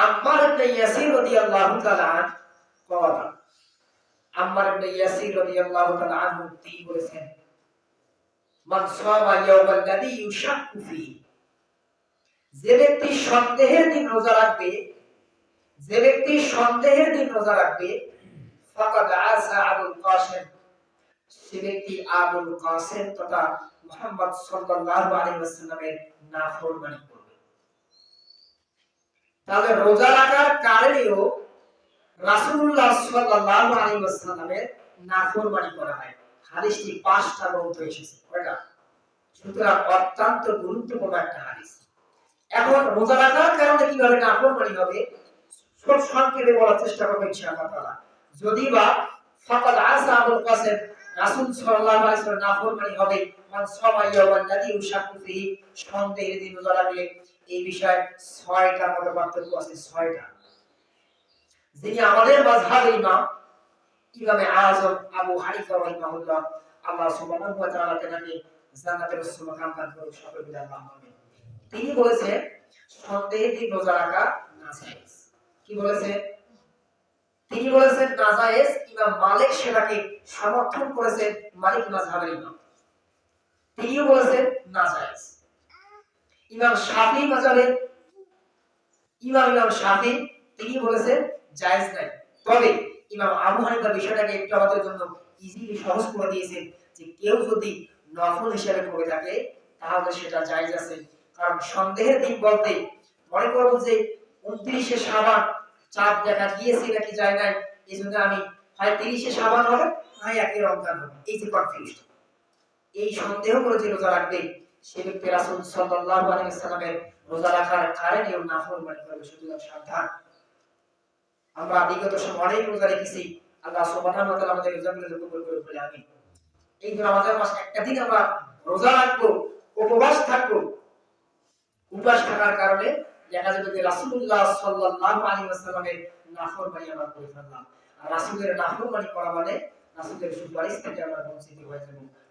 আম্মার ইবনে ইয়াসির রাদিয়াল্লাহু তাআলা আনহু قال আম্মার ইবনে ইয়াসির রাদিয়াল্লাহু তাআলা আনহু তিনি বলেছেন মান সামা ইয়াওমাল্লাযী ইউশাক্কু ফীহি, যে ব্যক্তি সন্দেহের দিন রোজা রাখবে, যে ব্যক্তি সন্দেহের দিন রোজা রাখবে, ফাকাদ আসা আবুল কাসিম, সে ব্যক্তি আবুল কাসিম তথা মুহাম্মদ সাল্লাল্লাহু আলাইহি ওয়াসাল্লামের নাফরমানি করবে। তাহলে রোজা রাখার কারণেও রাসূলুল্লাহ সাল্লাল্লাহু আলাইহি ওয়াসাল্লামের নাফরমানি করা হয়। হাদিসটি 5টা গ্রন্থে এসেছে। কয়টা? সুতরাং অত্যন্ত গুরুত্বপূর্ণ একটা হাদিস। এখন রোজা রাখার কারণে কিভাবে নাফরমানি হবে সব সংক্ষেপে বলার চেষ্টা করব ইনশাআল্লাহ তাআলা। যদি বা ফাকাদ আসা আবুল কাসিম, রাসূল সাল্লাল্লাহু আলাইহি ওয়াসাল্লাম নাফরমানি হবে মান সামা ইয়াওমাল্লাযী ইউশাক্কু ফীহি, সন্দেহের দিন রোজা রাখলে। এই বিষয়ে 6টা মত পার্থক্য আছে, 6টা। যিনি আমাদের মাযহাবের ইমাম ইমামে আযম আবু হানিফা রাহিমাহুল্লাহ, আল্লাহ সুবহানাহু ওয়া তাআলা তাকে জান্নাতের রাসূল মাকাম দান করুন, সকল বিদায় আমিন। তিনি বলেছেন সন্দেহের দিন রোজা রাখা নাজায়েজ। কি বলেছেন? তিনি বলেছেন নাজায়েজ। ইমাম মালিক সেটাকে সমর্থন করেছেন, মালিক মাযহাবের ইমাম তিনিও বলেছেন নাজায়েজ। ইমাম শাফি মাযহাবের ইমাম শাফি তিনি বলেছেন জায়েজ নাই। তবে ইমাম আবু হানিফা বিষয়টাকে একটু আমাদের জন্য ইজিলি সহজ করে দিয়েছেন যে কেউ যদি নফল হিসেবে করে থাকে তাহলে সেটা জায়েজ আছে। কারণ সন্দেহের দিন বলতে মনে করব যে 29শে শাবান চাঁদ দেখা গিয়েছে নাকি যায় নাই, এইজন্য আমি হয় 30শে শাবান হবে না 1 রমজান হবে, এই যে কনফিউশন, এই সন্দেহ করে যে রোজা রাখবে সে ব্যক্তি রাসূল সাল্লাল্লাহু আলাইহি ওয়াসাল্লামের রোজা রাখার কারণেও নাফরমানি করবে। সুতরাং সাবধান। আমরা বিগত সময় অনেক রোজা রেখেছি, আল্লাহ সুবহানাহু ওয়া তাআলা আমাদের রোজাগুলো কবুল করে বলে আমিন। এই রমজান মাস একটা দিন আমরা রোজা রাখবো, উপবাস থাকবো, উপবাস থাকার কারণে দেখা যাবে যে রাসূলুল্লাহ সাল্লাল্লাহু আলাইহি ওয়াসাল্লামের নাফরমানি আমরা করে ফেললাম। আর রাসূলের নাফরমানি করা মানে রাসূলের সুপারিশ থেকে আমরা বঞ্চিত হয়ে যাব।